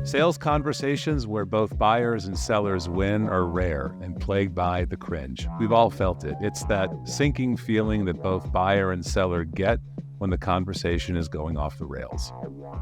Sales conversations where both buyers and sellers win are rare and plagued by the cringe. We've all felt it. It's that sinking feeling that both buyer and seller get when the conversation is going off the rails.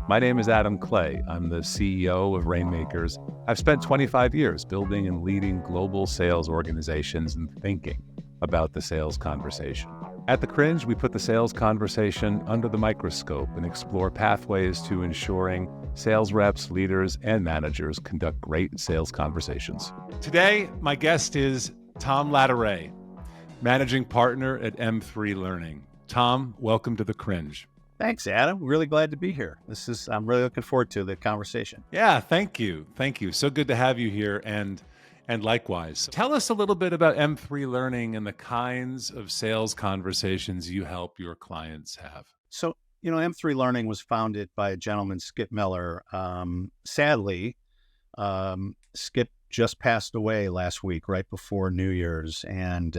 My name is Adam Clay. I'm the CEO of Rainmakers. I've spent 25 years building and leading global sales organizations and thinking about the sales conversation. At The Cringe, we put the sales conversation under the microscope and explore pathways to ensuring sales reps, leaders, and managers conduct great sales conversations. Today, my guest is Tom Latteray, managing partner at M3 Learning. Tom, welcome to The Cringe. Thanks, Adam. Really glad to be here. I'm really looking forward to the conversation. Yeah, thank you. Thank you. So good to have you here, and likewise. Tell us a little bit about M3 Learning and the kinds of sales conversations you help your clients have. So, M3 Learning was founded by a gentleman, Skip Miller. Sadly, Skip just passed away last week, right before New Year's. And,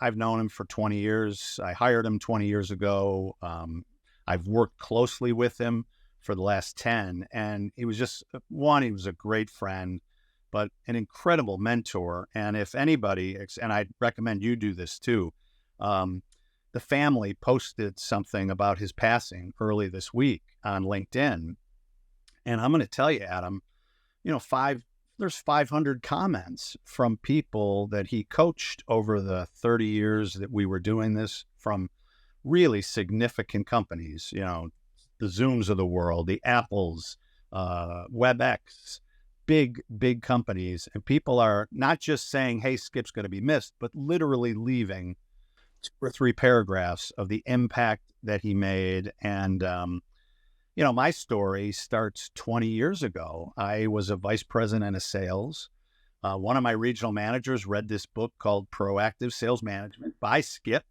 I've known him for 20 years. I hired him 20 years ago. I've worked closely with him for the last 10. And he was he was a great friend, but an incredible mentor. And if anybody, and I'd recommend you do this too, the family posted something about his passing early this week on LinkedIn. And I'm going to tell you, Adam, there's 500 comments from people that he coached over the 30 years that we were doing this, from really significant companies, the Zooms of the world, the Apples, WebEx, big companies. And people are not just saying, hey, Skip's going to be missed, but literally leaving 2 or 3 paragraphs of the impact that he made. And, my story starts 20 years ago. I was a vice president of sales. One of my regional managers read this book called Proactive Sales Management by Skip.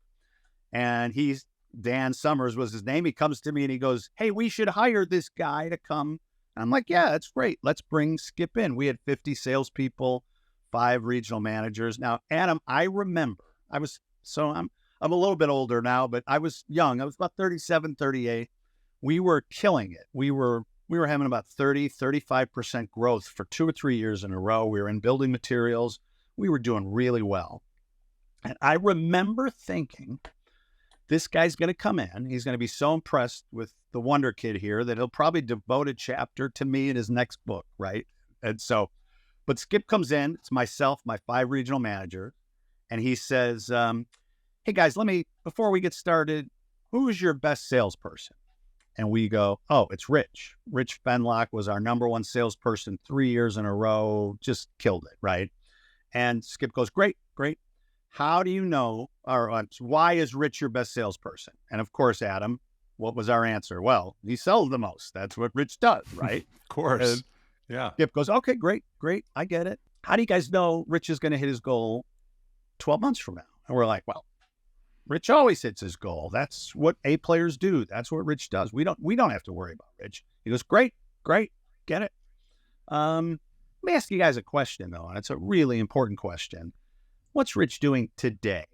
And Dan Summers was his name. He comes to me and he goes, hey, we should hire this guy to come. And I'm like, yeah, that's great. Let's bring Skip in. We had 50 salespeople, 5 regional managers. Now, Adam, I remember, I'm a little bit older now, but I was young. I was about 37, 38. We were killing it. We were having about 35% growth for 2 or 3 years in a row. We were in building materials. We were doing really well. And I remember thinking, this guy's going to come in. He's going to be so impressed with the Wonder Kid here that he'll probably devote a chapter to me in his next book, right? And so, but Skip comes in. It's myself, my 5 regional managers, and he says, hey guys, before we get started, who's your best salesperson? And we go, oh, it's Rich. Rich Fenlock was our number 1 salesperson 3 years in a row, just killed it, right? And Skip goes, great. How do you know, or why is Rich your best salesperson? And of course, Adam, what was our answer? Well, he sells the most. That's what Rich does, right? Of course. And yeah. Skip goes, okay, great. I get it. How do you guys know Rich is going to hit his goal 12 months from now? And we're like, well, Rich always hits his goal. That's what A players do. That's what Rich does. We don't have to worry about Rich. He goes, great, get it. Let me ask you guys a question though, and it's a really important question. What's Rich doing today?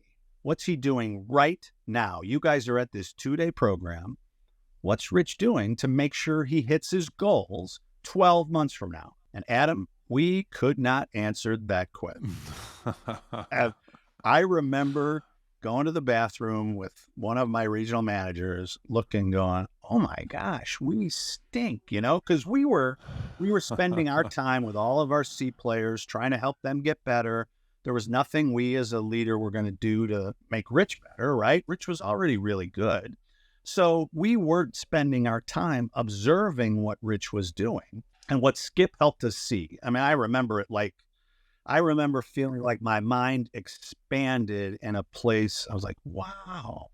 What's he doing right now? You guys are at this 2-day program. What's Rich doing to make sure he hits his goals 12 months from now? And Adam, we could not answer that question. I remember going to the bathroom with one of my regional managers, looking, going, oh my gosh, we stink, because we were spending our time with all of our C players, trying to help them get better. There was nothing we as a leader were going to do to make Rich better, right? Rich was already really good. So we weren't spending our time observing what Rich was doing and what Skip helped us see. I mean, I remember feeling like my mind expanded in a place. I was like, wow,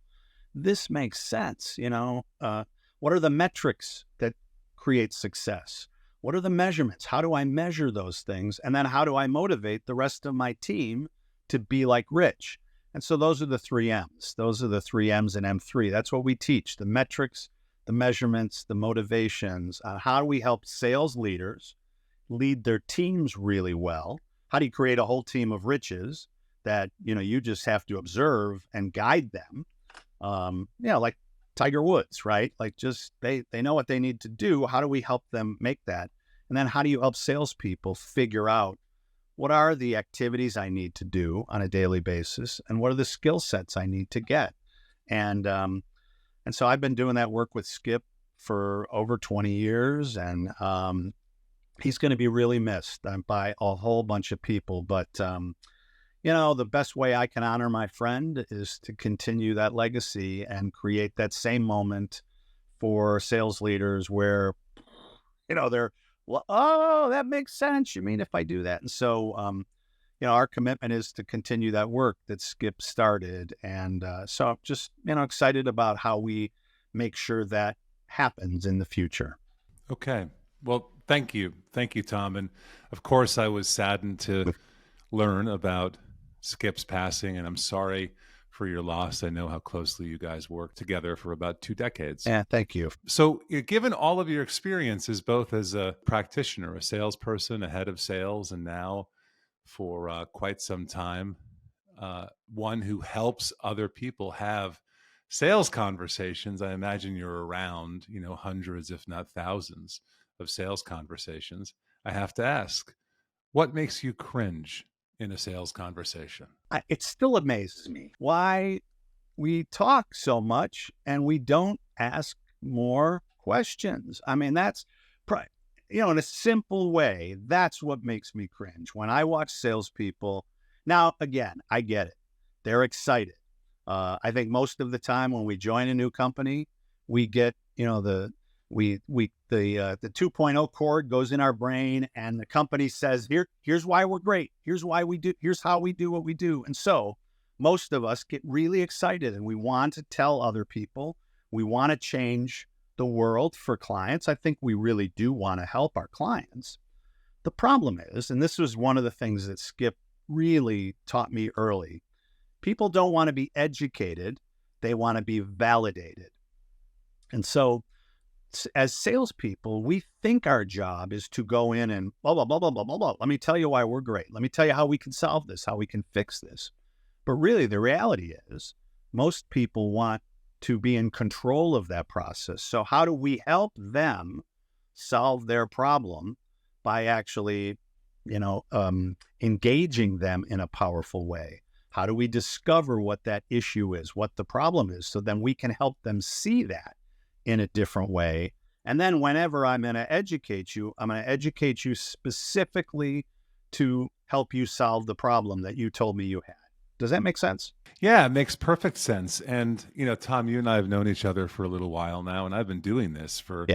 this makes sense. What are the metrics that create success? What are the measurements? How do I measure those things? And then how do I motivate the rest of my team to be like Rich? And so those are the 3 M's. Those are the 3 M's in M3. That's what we teach: the metrics, the measurements, the motivations. How do we help sales leaders lead their teams really well? How do you create a whole team of riches that, you just have to observe and guide them? Like Tiger Woods, right? Like just they know what they need to do. How do we help them make that? And then how do you help salespeople figure out what are the activities I need to do on a daily basis, and what are the skill sets I need to get? And so I've been doing that work with Skip for over 20 years, and he's going to be really missed by a whole bunch of people. But the best way I can honor my friend is to continue that legacy and create that same moment for sales leaders where, they're, well, oh, that makes sense. You mean if I do that? And so, our commitment is to continue that work that Skip started. And so I'm just, excited about how we make sure that happens in the future. Okay. Well, thank you. Thank you, Tom. And of course, I was saddened to learn about Skip's passing, and I'm sorry for your loss. I know how closely you guys worked together for about 2 decades. Yeah, thank you. So given all of your experiences, both as a practitioner, a salesperson, a head of sales, and now for quite some time, one who helps other people have sales conversations, I imagine you're around, hundreds, if not thousands of sales conversations. I have to ask, what makes you cringe in a sales conversation? It still amazes me why we talk so much and we don't ask more questions. I mean, that's, in a simple way, that's what makes me cringe. When I watch salespeople, now, again, I get it. They're excited. I think most of the time when we join a new company, we get, the 2.0 chord goes in our brain, and the company says, here's why we're great. Here's how we do what we do. And so most of us get really excited and we want to tell other people, we want to change the world for clients. I think we really do want to help our clients. The problem is, and this was one of the things that Skip really taught me early, people don't want to be educated. They want to be validated. And so as salespeople, we think our job is to go in and blah, blah, blah, blah, blah, blah, blah. Let me tell you why we're great. Let me tell you how we can solve this, how we can fix this. But really, the reality is most people want to be in control of that process. So how do we help them solve their problem by actually, engaging them in a powerful way? How do we discover what that issue is, what the problem is, so then we can help them see that in a different way? And then whenever I'm going to educate you, I'm going to educate you specifically to help you solve the problem that you told me you had. Does that make sense? Yeah, it makes perfect sense. And, Tom, you and I have known each other for a little while now, and I've been doing this for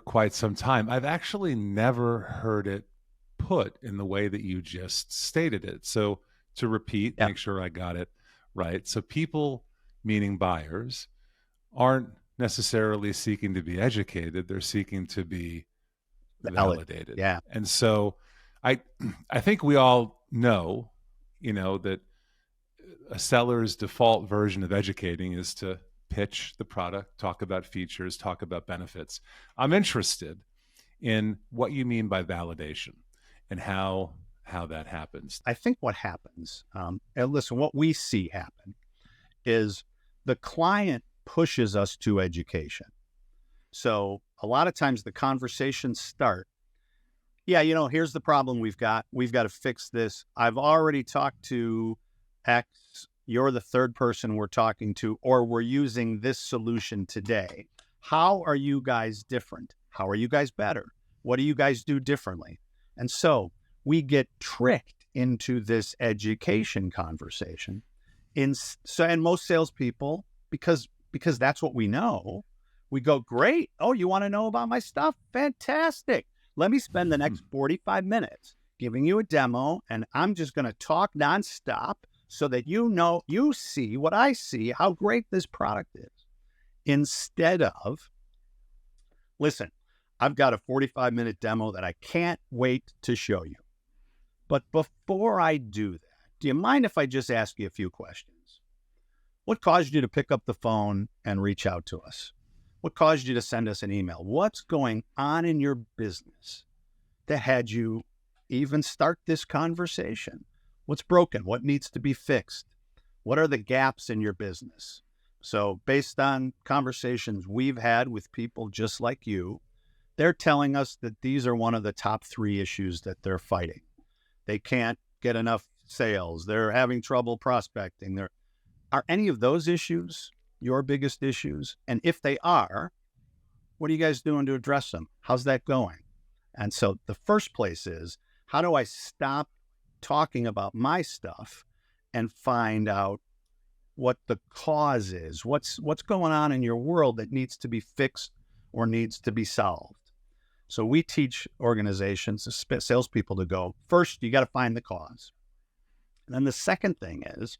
quite some time. I've actually never heard it put in the way that you just stated it. So to repeat, make sure I got it right. So people, meaning buyers, aren't necessarily seeking to be educated. They're seeking to be validated. Yeah. And so I think we all know, that a seller's default version of educating is to pitch the product, talk about features, talk about benefits. I'm interested in what you mean by validation and how that happens. I think what happens, and listen, what we see happen is the client pushes us to education. So a lot of times the conversations start, here's the problem we've got to fix this. I've already talked to X, you're the third person we're talking to, or we're using this solution today. How are you guys different? How are you guys better? What do you guys do differently? And so we get tricked into this education conversation. And most salespeople, because that's what we know, we go, great. Oh, you want to know about my stuff? Fantastic. Let me spend the next 45 minutes giving you a demo, and I'm just going to talk nonstop so that you see what I see, how great this product is. Instead of, listen, I've got a 45-minute demo that I can't wait to show you. But before I do that, do you mind if I just ask you a few questions? What caused you to pick up the phone and reach out to us? What caused you to send us an email? What's going on in your business that had you even start this conversation? What's broken? What needs to be fixed? What are the gaps in your business? So based on conversations we've had with people just like you, they're telling us that these are one of the top 3 issues that they're fighting. They can't get enough sales. They're having trouble prospecting. Are any of those issues your biggest issues? And if they are, what are you guys doing to address them? How's that going? And so the first place is, how do I stop talking about my stuff and find out what the cause is? What's going on in your world that needs to be fixed or needs to be solved? So we teach organizations, salespeople, to go, first, you got to find the cause. And then the second thing is,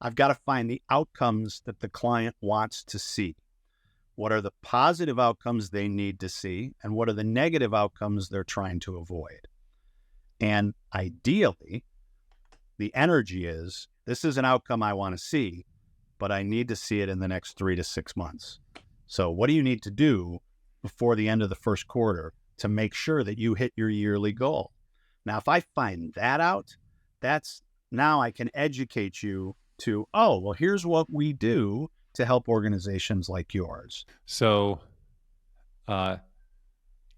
I've got to find the outcomes that the client wants to see. What are the positive outcomes they need to see? And what are the negative outcomes they're trying to avoid? And ideally, the energy is, this is an outcome I want to see, but I need to see it in the next 3 to 6 months. So what do you need to do before the end of the first quarter to make sure that you hit your yearly goal? Now, if I find that out, now I can educate you to, oh, well, here's what we do to help organizations like yours. So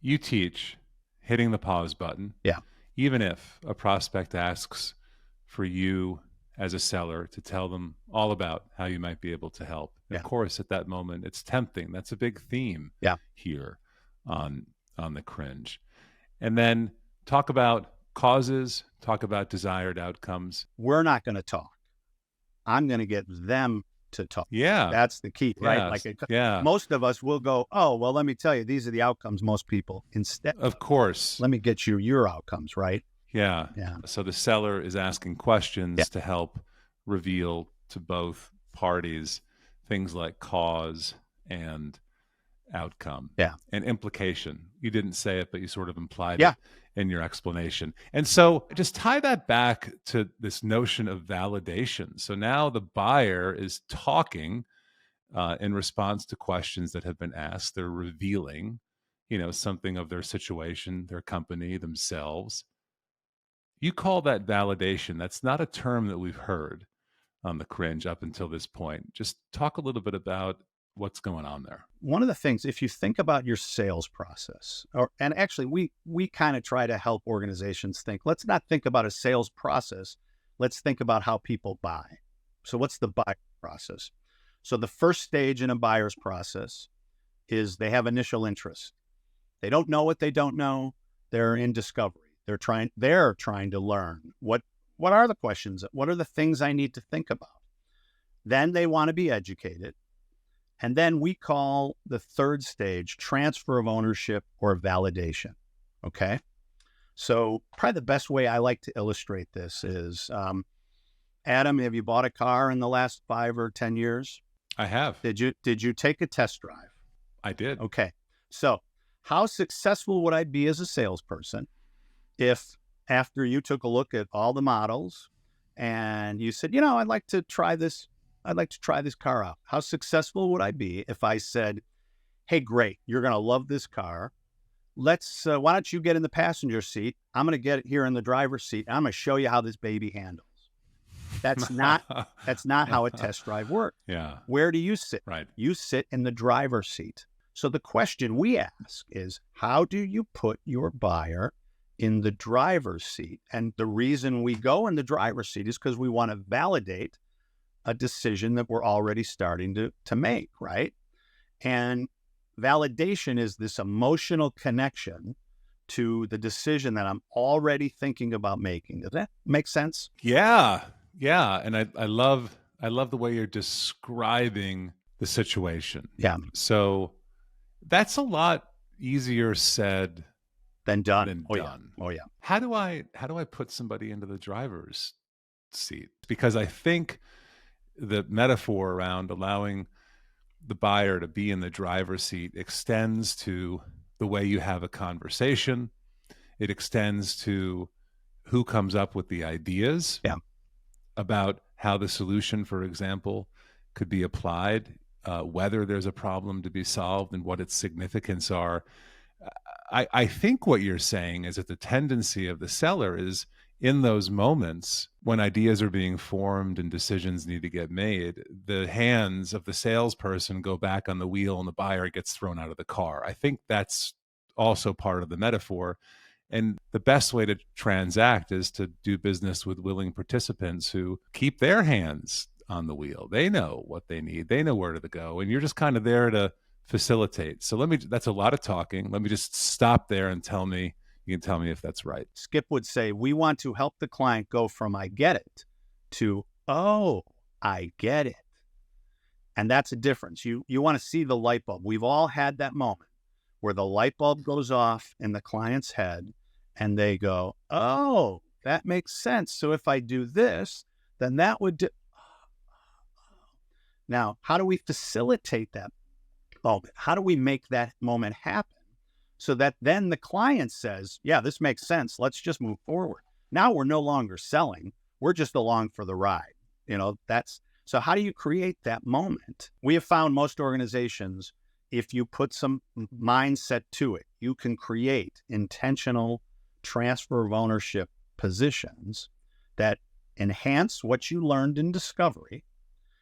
you teach hitting the pause button. Yeah. Even if a prospect asks for you as a seller to tell them all about how you might be able to help. And of course, at that moment, it's tempting. That's a big theme here on the Cringe. And then talk about causes, talk about desired outcomes. We're not going to talk. I'm going to get them to talk. Yeah. That's the key, right? Yes. Most of us will go, oh, well, let me tell you, these are the outcomes most people. Instead, of course, let me get you your outcomes, right? Yeah. So the seller is asking questions to help reveal to both parties things like cause and outcome and implication. You didn't say it, but you sort of implied it in your explanation. And so just tie that back to this notion of validation. So now the buyer is talking in response to questions that have been asked. They're revealing, something of their situation, their company, themselves. You call that validation. That's not a term that we've heard on the Cringe up until this point. Just talk a little bit about what's going on there. One of the things, if you think about your sales process, and actually we kind of try to help organizations think, let's not think about a sales process. Let's think about how people buy. So what's the buy process? So the first stage in a buyer's process is they have initial interest. They don't know what they don't know. They're in discovery. They're trying to learn what are the questions? What are the things I need to think about? Then they want to be educated. And then we call the third stage transfer of ownership or validation. Okay. So probably the best way I like to illustrate this is, Adam, have you bought a car in the last 5 or 10 years? I have. Did you take a test drive? I did. Okay. So how successful would I be as a salesperson if after you took a look at all the models and you said, I'd like to try this car out? How successful would I be if I said, hey, great, you're going to love this car. Why don't you get in the passenger seat? I'm going to get here in the driver's seat. And I'm going to show you how this baby handles. That's not how a test drive works. Yeah. Where do you sit? Right. You sit in the driver's seat. So the question we ask is, how do you put your buyer in the driver's seat? And the reason we go in the driver's seat is because we want to validate a decision that we're already starting to make, right? And validation is this emotional connection to the decision that I'm already thinking about making. Does that make sense? Yeah. And I love the way you're describing the situation. Yeah. So that's a lot easier said than done. Oh yeah. How do I put somebody into the driver's seat? Because I think the metaphor around allowing the buyer to be in the driver's seat extends to the way you have a conversation. It extends to who comes up with the ideas about how the solution, for example, could be applied, whether there's a problem to be solved and what its significance are. I think what you're saying is that the tendency of the seller is in those moments when ideas are being formed and decisions need to get made, the hands of the salesperson go back on the wheel and the buyer gets thrown out of the car. I think that's also part of the metaphor. And the best way to transact is to do business with willing participants who keep their hands on the wheel. They know what they need, they know where to go, and you're just kind of there to facilitate. So that's a lot of talking. Let me just stop there and you can tell me if that's right. Skip would say, we want to help the client go from I get it to, oh, I get it. And that's a difference. You want to see the light bulb. We've all had that moment where the light bulb goes off in the client's head and they go, oh, that makes sense. So if I do this, then that would do. Now, how do we facilitate that moment? How do we make that moment happen so that then the client says, yeah, this makes sense. Let's just move forward. Now we're no longer selling. We're just along for the ride. So how do you create that moment? We have found most organizations, if you put some mindset to it, you can create intentional transfer of ownership positions that enhance what you learned in discovery,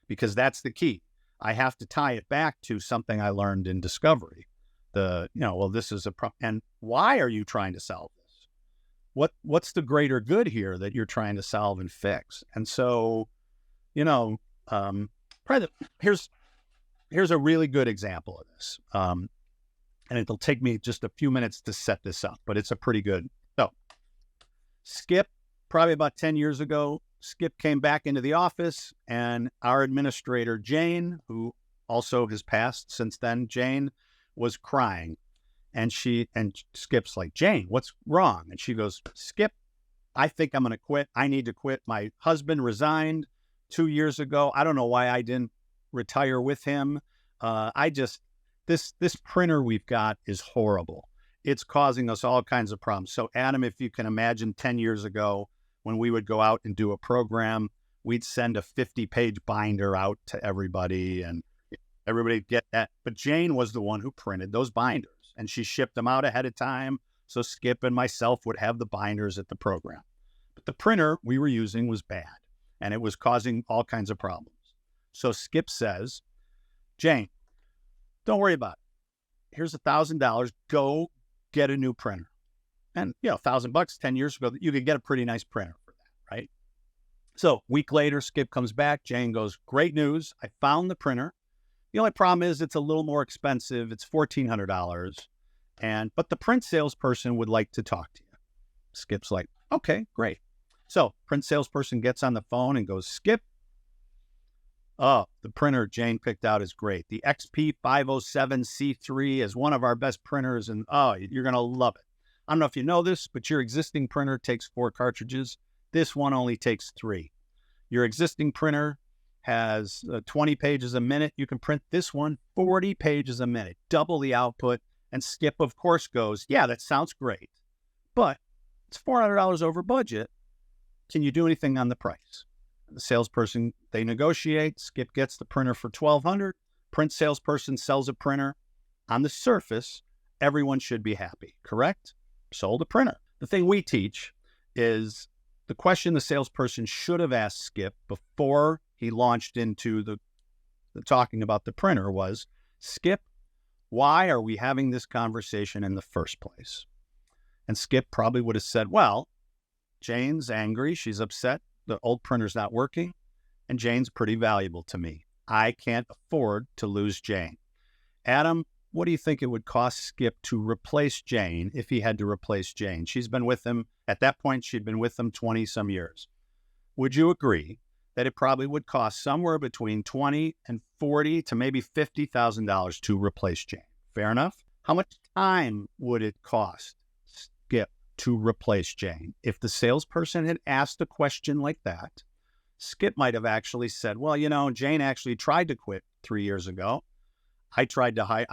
because that's the key. I have to tie it back to something I learned in discovery. This is a problem. And why are you trying to solve this? What's the greater good here that you're trying to solve and fix? And so, here's a really good example of this. And it'll take me just a few minutes to set this up, but it's a pretty good. So Skip, probably about 10 years ago, Skip came back into the office, and our administrator, Jane, who also has passed since then, Jane was crying. And Skip's like, Jane, what's wrong? And she goes, Skip, I think I'm going to quit. I need to quit. My husband resigned 2 years ago. I don't know why I didn't retire with him. This printer we've got is horrible. It's causing us all kinds of problems. So Adam, if you can imagine 10 years ago, when we would go out and do a program, we'd send a 50-page binder out to everybody and everybody'd get that. But Jane was the one who printed those binders, and she shipped them out ahead of time. So Skip and myself would have the binders at the program. But the printer we were using was bad, and it was causing all kinds of problems. So Skip says, Jane, don't worry about it. Here's $1,000. Go get a new printer. And, $1,000 10 years ago, you could get a pretty nice printer for that, right? So a week later, Skip comes back. Jane goes, great news. I found the printer. The only problem is it's a little more expensive. It's $1,400. But the print salesperson would like to talk to you. Skip's like, okay, great. So print salesperson gets on the phone and goes, Skip, oh, the printer Jane picked out is great. The XP507C3 is one of our best printers, and you're going to love it. I don't know if you know this, but your existing printer takes 4 cartridges. This one only takes 3. Your existing printer has 20 pages a minute. You can print this one 40 pages a minute, double the output. And Skip, of course, goes, yeah, that sounds great, but it's $400 over budget. Can you do anything on the price? The salesperson, they negotiate. Skip gets the printer for $1,200. Print salesperson sells a printer. On the surface, everyone should be happy, correct? Sold a printer. The thing we teach is the question the salesperson should have asked Skip before he launched into the talking about the printer was, Skip, why are we having this conversation in the first place? And Skip probably would have said, well, Jane's angry. She's upset. The old printer's not working, and Jane's pretty valuable to me. I can't afford to lose Jane. Adam, what do you think it would cost Skip to replace Jane if he had to replace Jane? She's been with him, at that point, she'd been with him 20 some years. Would you agree that it probably would cost somewhere between $20 and $40 to maybe $50,000 to replace Jane? Fair enough? How much time would it cost Skip to replace Jane? If the salesperson had asked a question like that, Skip might have actually said, well, Jane actually tried to quit 3 years ago. I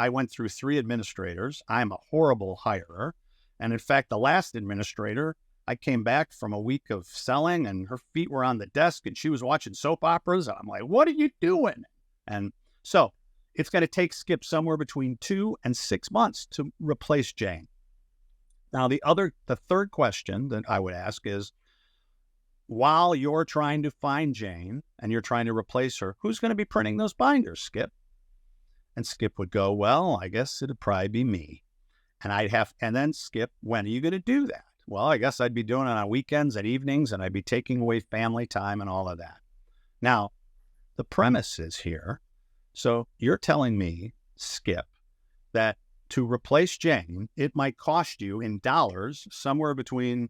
went through 3 administrators. I'm a horrible hirer. And in fact, the last administrator, I came back from a week of selling and her feet were on the desk and she was watching soap operas. I'm like, what are you doing? And so it's going to take Skip somewhere between 2 and 6 months to replace Jane. Now, the third question that I would ask is, while you're trying to find Jane and you're trying to replace her, who's going to be printing those binders, Skip? And Skip would go, well, I guess it'd probably be me. And then Skip, when are you going to do that? Well, I guess I'd be doing it on weekends and evenings, and I'd be taking away family time and all of that. Now, the premise is here. So you're telling me, Skip, that to replace Jane, it might cost you in dollars somewhere between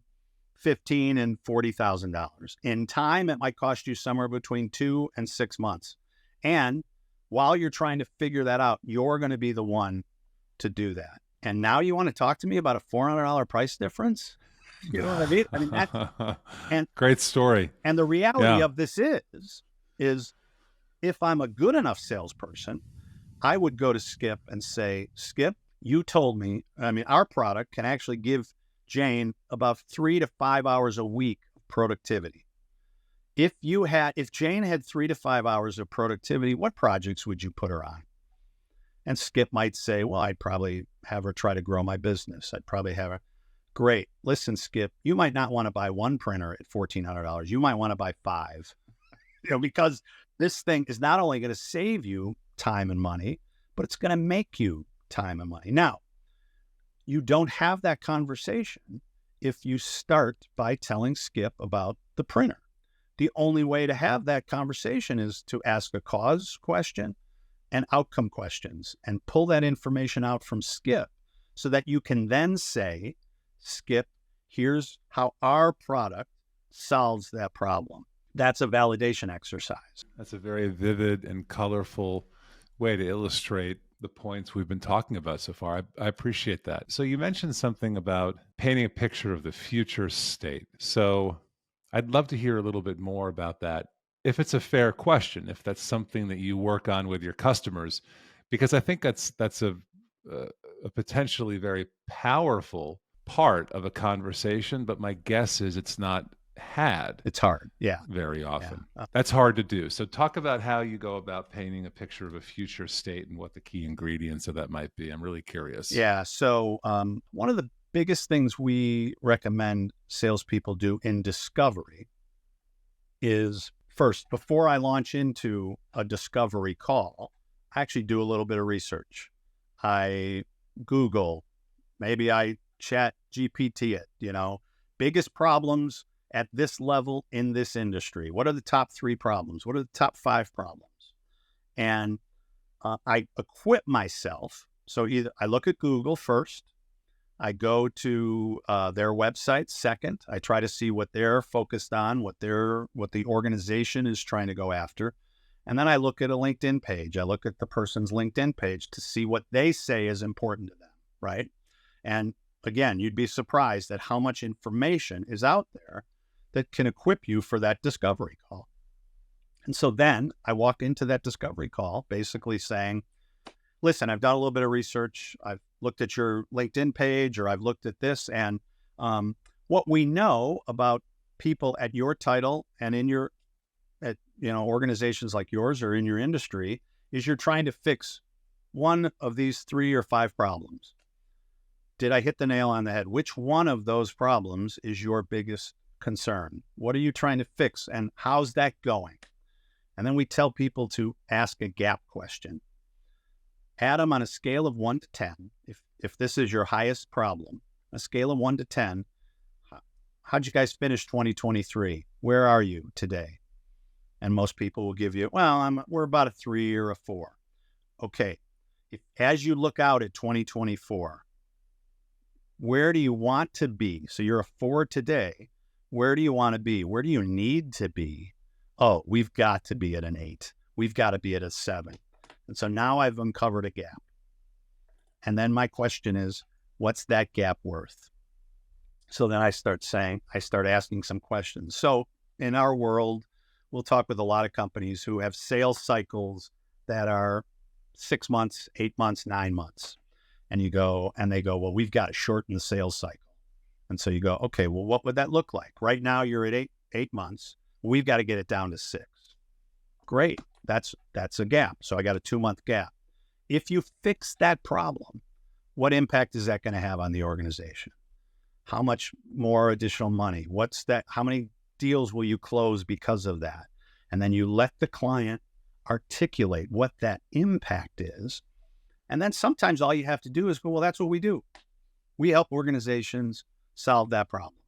$15,000 and $40,000. In time, it might cost you somewhere between 2 and 6 months. And while you're trying to figure that out, you're going to be the one to do that. And now you want to talk to me about a $400 price difference? You know what I mean? I mean, that's great story. And the reality of this is if I'm a good enough salesperson, I would go to Skip and say, Skip, you told me, our product can actually give Jane about 3 to 5 hours a week of productivity. If Jane had 3 to 5 hours of productivity, what projects would you put her on? And Skip might say, well, I'd probably have her try to grow my business. I'd probably have her. Great. Listen, Skip, you might not want to buy one printer at $1,400. You might want to buy 5, because this thing is not only going to save you time and money, but it's going to make you time and money. Now, you don't have that conversation if you start by telling Skip about the printer. The only way to have that conversation is to ask a cause question and outcome questions and pull that information out from Skip so that you can then say, Skip, here's how our product solves that problem. That's a validation exercise. That's a very vivid and colorful way to illustrate the points we've been talking about so far. I appreciate that. So you mentioned something about painting a picture of the future state. So I'd love to hear a little bit more about that, if it's a fair question, if that's something that you work on with your customers, because I think that's a potentially very powerful part of a conversation, but my guess is it's not had. It's hard. Yeah. Very often. Yeah. That's hard to do. So talk about how you go about painting a picture of a future state and what the key ingredients of that might be. I'm really curious. Yeah. So one of the biggest things we recommend salespeople do in discovery is, first, before I launch into a discovery call, I actually do a little bit of research. I Google, maybe I chat GPT it, biggest problems at this level in this industry. What are the top 3 problems? What are the top 5 problems? And I equip myself. So either I look at Google first, I go to their website second, I try to see what they're focused on, what the organization is trying to go after. And then I look at a LinkedIn page. I look at the person's LinkedIn page to see what they say is important to them, right? And again, you'd be surprised at how much information is out there that can equip you for that discovery call. And so then I walk into that discovery call basically saying, listen, I've done a little bit of research. I've looked at your LinkedIn page, or I've looked at this, and what we know about people at your title and at organizations like yours or in your industry is you're trying to fix one of these 3 or 5 problems. Did I hit the nail on the head? Which one of those problems is your biggest concern? What are you trying to fix, and how's that going? And then we tell people to ask a gap question. Add them on a scale of 1 to 10. If this is your highest problem, a scale of 1 to 10, how'd you guys finish 2023? Where are you today? And most people will give you, we're about a 3 or a 4. Okay. As you look out at 2024, where do you want to be? So you're a 4 today. Where do you want to be? Where do you need to be? Oh, we've got to be at an 8. We've got to be at a 7. And so now I've uncovered a gap. And then my question is, what's that gap worth? So then I start asking some questions. So in our world, we'll talk with a lot of companies who have sales cycles that are 6 months, 8 months, 9 months. And they go, well, we've got to shorten the sales cycle. And so you go, okay, well, what would that look like? Right now you're at eight months. We've got to get it down to 6. Great. That's a gap. So I got a 2-month gap. If you fix that problem, what impact is that going to have on the organization? How much more additional money? What's that? How many deals will you close because of that? And then you let the client articulate what that impact is. And then sometimes all you have to do is go, well, that's what we do. We help organizations solve that problem.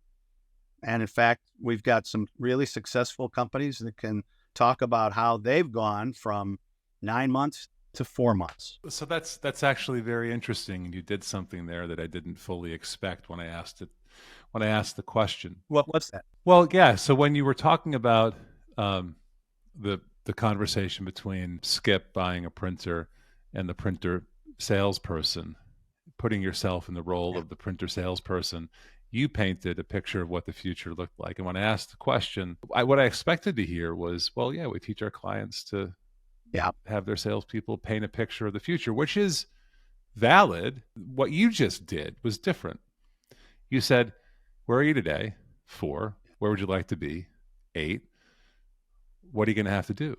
And in fact, we've got some really successful companies that can talk about how they've gone from 9 months to 4 months. So that's actually very interesting. And you did something there that I didn't fully expect when I asked the question. What's that? Well, yeah. So when you were talking about the conversation between Skip buying a printer and the printer salesperson, putting yourself in the role of the printer salesperson, you painted a picture of what the future looked like. And when I asked the question, what I expected to hear was, well, yeah, we teach our clients to have their salespeople paint a picture of the future, which is valid. What you just did was different. You said, where are you today? 4. Where would you like to be? 8. What are you going to have to do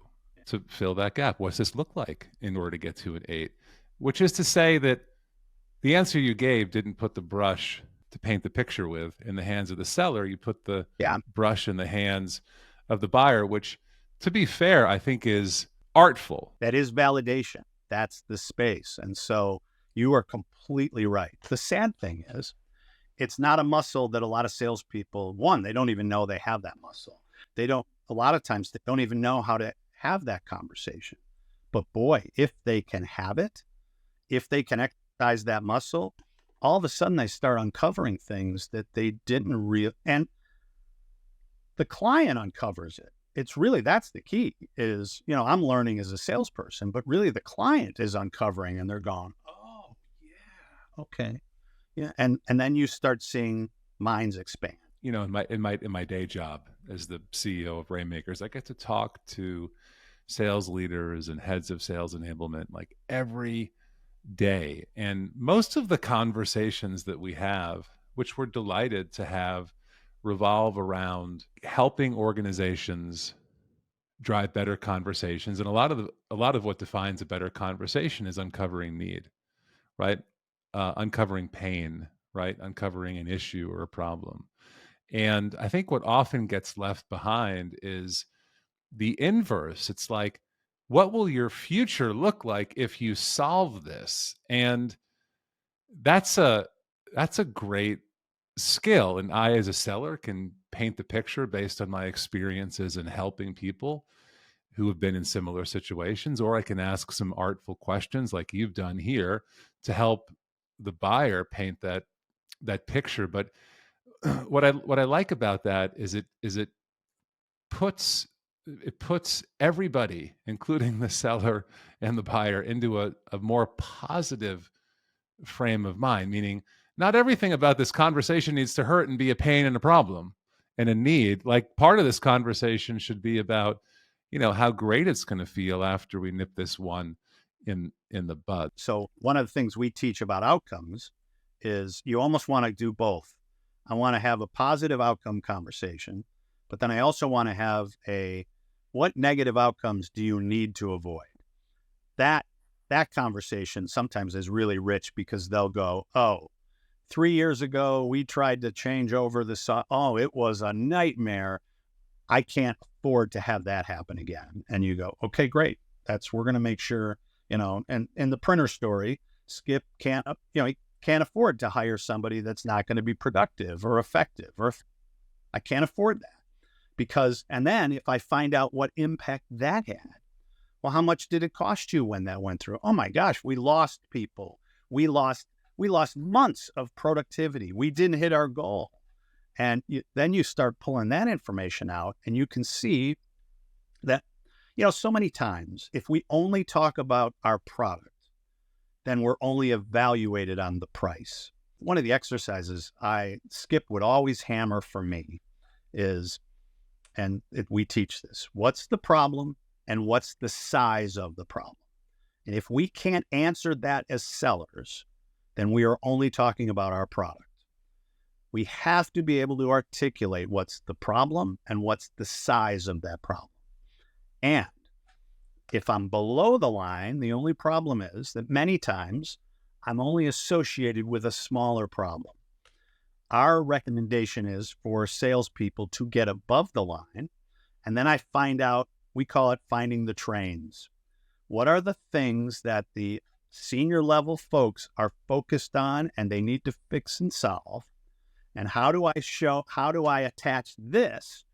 to fill that gap? What's this look like in order to get to an 8? Which is to say that the answer you gave didn't put the brush to paint the picture with in the hands of the seller. You put the brush in the hands of the buyer, which, to be fair, I think is artful. That is validation. That's the space. And so you are completely right. The sad thing is, it's not a muscle that a lot of salespeople, they don't even know they have that muscle. A lot of times they don't even know how to have that conversation. But boy, if they can have it, if they can exercise that muscle, all of a sudden they start uncovering things that they didn't and the client uncovers it. It's really, that's the key is, I'm learning as a salesperson, but really the client is uncovering and they're going, oh yeah, okay. Yeah. And then you start seeing minds expand. In my day job as the CEO of Rainmakers, I get to talk to sales leaders and heads of sales enablement like every day. And most of the conversations that we have, which we're delighted to have, revolve around helping organizations drive better conversations. And a lot of what defines a better conversation is uncovering need, right? Uncovering pain, right? Uncovering an issue or a problem. And I think what often gets left behind is the inverse. It's like, what will your future look like if you solve this? And that's a great skill. And I, as a seller, can paint the picture based on my experiences in helping people who have been in similar situations, or I can ask some artful questions like you've done here to help the buyer paint that picture. But what I like about that is it puts everybody, including the seller and the buyer, into a more positive frame of mind, meaning not everything about this conversation needs to hurt and be a pain and a problem and a need. Like, part of this conversation should be about, how great it's going to feel after we nip this one in the bud. So one of the things we teach about outcomes is you almost want to do both. I want to have a positive outcome conversation, but then I also want to have what negative outcomes do you need to avoid? That conversation sometimes is really rich because they'll go, 3 years ago, we tried to change over it was a nightmare. I can't afford to have that happen again. And you go, okay, great. We're going to make sure, and in the printer story, Skip can't afford to hire somebody that's not going to be productive or effective, I can't afford that and then if I find out what impact that had, well, how much did it cost you when that went through? Oh my gosh, we lost people. We lost months of productivity. We didn't hit our goal. And then you start pulling that information out and you can see that, so many times, if we only talk about our product, then we're only evaluated on the price. One of the exercises Skip would always hammer for me is, we teach this, what's the problem and what's the size of the problem? And if we can't answer that as sellers, then we are only talking about our product. We have to be able to articulate what's the problem and what's the size of that problem. And if I'm below the line, the only problem is that many times I'm only associated with a smaller problem. Our recommendation is for salespeople to get above the line. And then I find out, we call it finding the trains. What are the things that the senior level folks are focused on and they need to fix and solve? And how do I attach this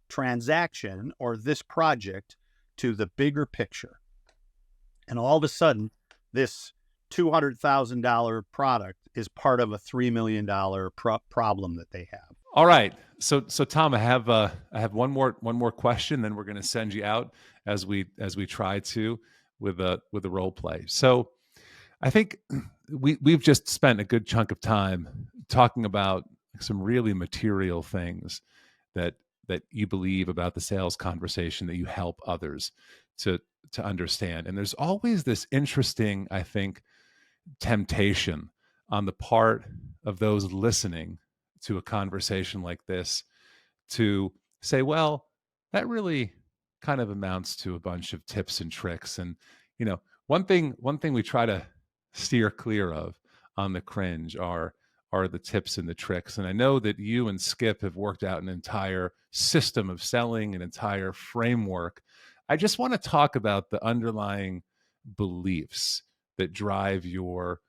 transaction or this project to the bigger picture? And all of a sudden, this $200,000 product is part of a $3 million problem that they have. All right. So Tom, I have one more question, then we're going to send you out as we try to with a role play. So I think we've just spent a good chunk of time talking about some really material things that you believe about the sales conversation, that you help others to understand. And there's always this interesting, I think, temptation on the part of those listening to a conversation like this to say, well, that really kind of amounts to a bunch of tips and tricks. And, one thing we try to steer clear of on the Cringe are the tips and the tricks. And I know that you and Skip have worked out an entire system of selling, an entire framework. I just want to talk about the underlying beliefs that drive your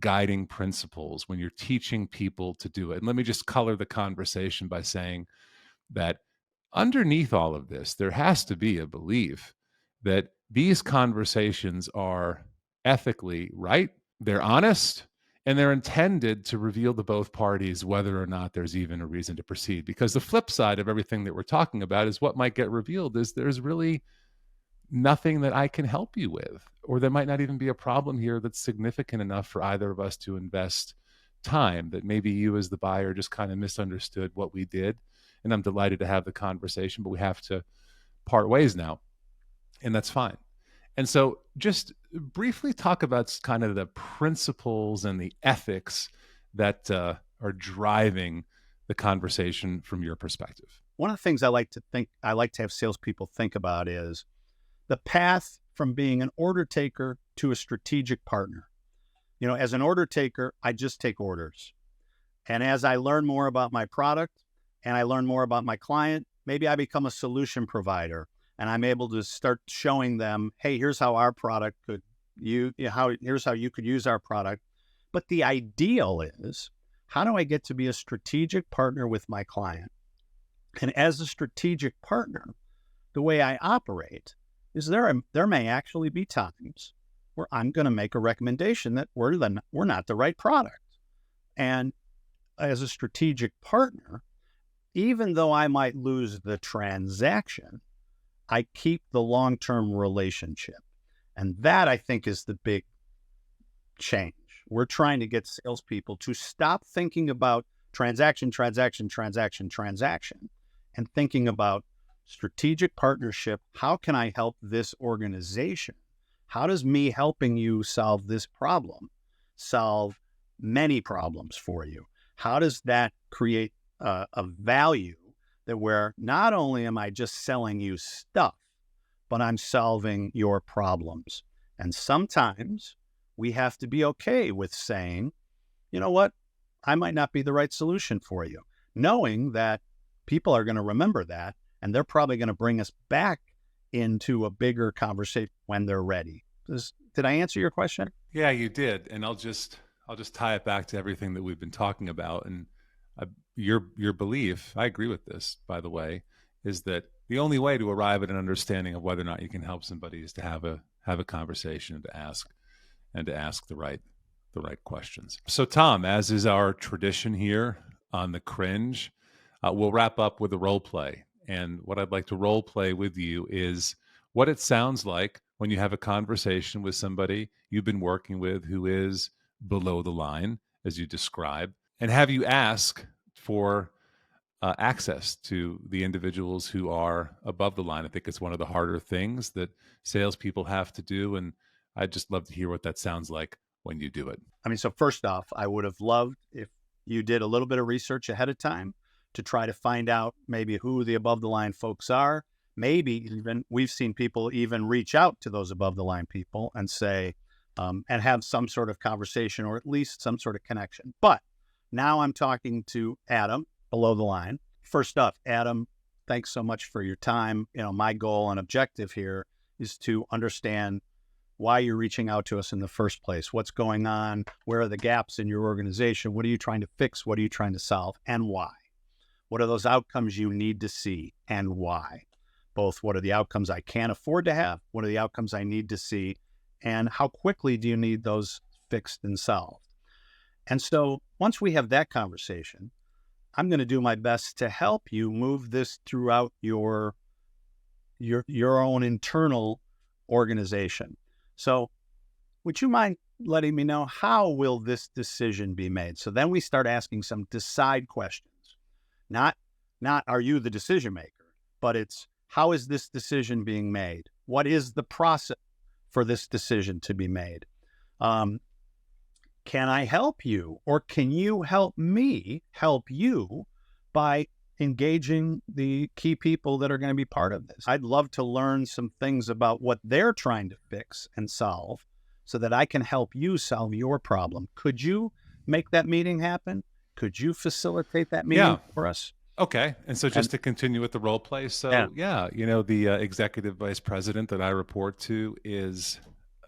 guiding principles when you're teaching people to do it. And let me just color the conversation by saying that underneath all of this, there has to be a belief that these conversations are ethically right, they're honest, and they're intended to reveal to both parties whether or not there's even a reason to proceed. Because the flip side of everything that we're talking about is what might get revealed is there's really nothing that I can help you with, or there might not even be a problem here that's significant enough for either of us to invest time, that maybe you as the buyer just kind of misunderstood what we did. And I'm delighted to have the conversation, but we have to part ways now, and that's fine. And so just briefly talk about kind of the principles and the ethics that are driving the conversation from your perspective. One of the things I like to have salespeople think about is the path from being an order taker to a strategic partner. As an order taker, I just take orders. And as I learn more about my product and I learn more about my client, maybe I become a solution provider and I'm able to start showing them, hey, here's how our product here's how you could use our product. But the ideal is, how do I get to be a strategic partner with my client? And as a strategic partner, the way I operate is there may actually be times where I'm going to make a recommendation that we're not the right product. And as a strategic partner, even though I might lose the transaction, I keep the long-term relationship. And that, I think, is the big change. We're trying to get salespeople to stop thinking about transaction, and thinking about strategic partnership. How can I help this organization? How does me helping you solve this problem solve many problems for you? How does that create a value that where not only am I just selling you stuff, but I'm solving your problems? And sometimes we have to be okay with saying, you know what, I might not be the right solution for you, knowing that people are going to remember that, and they're probably going to bring us back into a bigger conversation when they're ready. Did I answer your question? Yeah, you did. And I'll just tie it back to everything that we've been talking about. And your belief, I agree with this, by the way, is that the only way to arrive at an understanding of whether or not you can help somebody is to have a conversation and to ask the right questions. So Tom, as is our tradition here on the Cringe, we'll wrap up with a role play. And what I'd like to role play with you is what it sounds like when you have a conversation with somebody you've been working with who is below the line, as you described, and have you ask for access to the individuals who are above the line. I think it's one of the harder things that salespeople have to do, and I'd just love to hear what that sounds like when you do it. So first off, I would have loved if you did a little bit of research ahead of time to try to find out maybe who the above the line folks are. Maybe even we've seen people even reach out to those above the line people and say, and have some sort of conversation or at least some sort of connection. But Now I'm talking to Adam below the line. First up, Adam, thanks so much for your time. My goal and objective here is to understand why you're reaching out to us in the first place. What's going on? Where are the gaps in your organization? What are you trying to fix? What are you trying to solve? And why? What are those outcomes you need to see and why? Both what are the outcomes I can't afford to have? What are the outcomes I need to see? And how quickly do you need those fixed and solved? And so once we have that conversation, I'm going to do my best to help you move this throughout your own internal organization. So would you mind letting me know, how will this decision be made? So then we start asking some decide questions. Not are you the decision maker, but it's, how is this decision being made? What is the process for this decision to be made? Can I help you, or can you help me help you by engaging the key people that are going to be part of this? I'd love to learn some things about what they're trying to fix and solve so that I can help you solve your problem. Could you make that meeting happen? Could you facilitate that meeting for us? Okay. And so just to continue with the role play. So the executive vice president that I report to is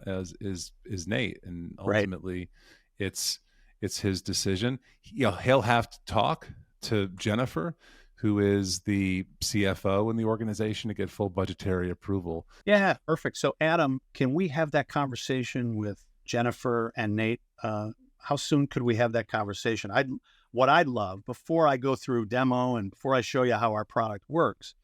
Nate. And ultimately it's his decision. He'll have to talk to Jennifer, who is the CFO in the organization, to get full budgetary approval. Yeah, perfect. So Adam, can we have that conversation with Jennifer and Nate? How soon could we have that conversation? What I'd love, before I go through demo and before I show you how our product works,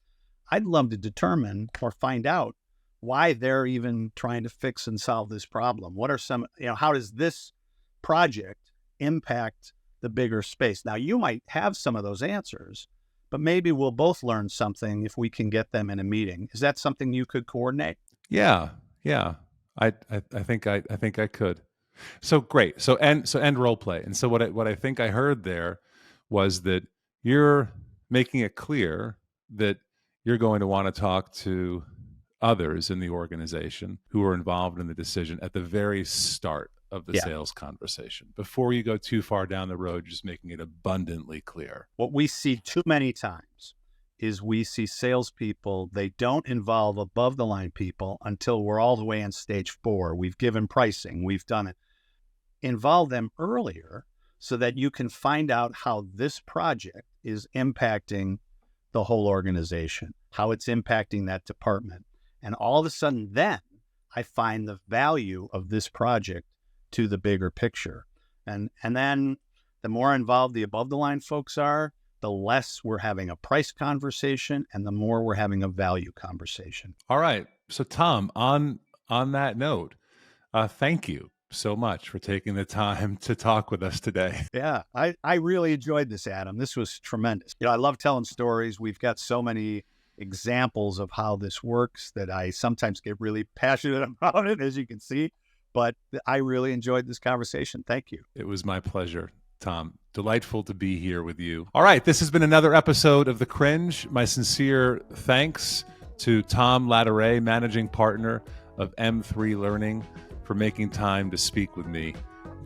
I'd love to determine or find out why they're even trying to fix and solve this problem. What are some, how does this project impact the bigger space? Now, you might have some of those answers, but maybe we'll both learn something if we can get them in a meeting. Is that something you could coordinate? Yeah. I think I could. So great. So end role play. And so what I think I heard there was that you're making it clear that you're going to want to talk to others in the organization who are involved in the decision at the very start of the sales conversation, before you go too far down the road, just making it abundantly clear. What we see too many times is we see salespeople, they don't involve above the line people until we're all the way in stage 4. We've given pricing, we've done it. Involve them earlier so that you can find out how this project is impacting the whole organization, how it's impacting that department. And all of a sudden, then I find the value of this project to the bigger picture. And then the more involved the above the line folks are, the less we're having a price conversation and the more we're having a value conversation. All right. So Tom, on that note, thank you so much for taking the time to talk with us today. Yeah, I really enjoyed this, Adam. This was tremendous. I love telling stories. We've got so many examples of how this works that I sometimes get really passionate about it, as you can see. But I really enjoyed this conversation. Thank you. It was my pleasure, Tom. Delightful to be here with you. All right, this has been another episode of The Cringe. My sincere thanks to Tom Latteray, managing partner of M3 Learning, for making time to speak with me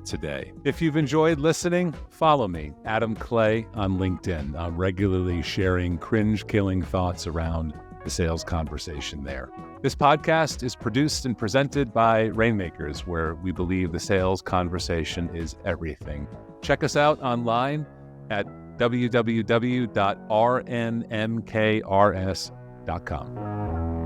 today. If you've enjoyed listening, follow me, Adam Clay, on LinkedIn. I'm regularly sharing cringe-killing thoughts around the sales conversation there. This podcast is produced and presented by Rainmakers, where we believe the sales conversation is everything. Check us out online at www.rnmkrs.com.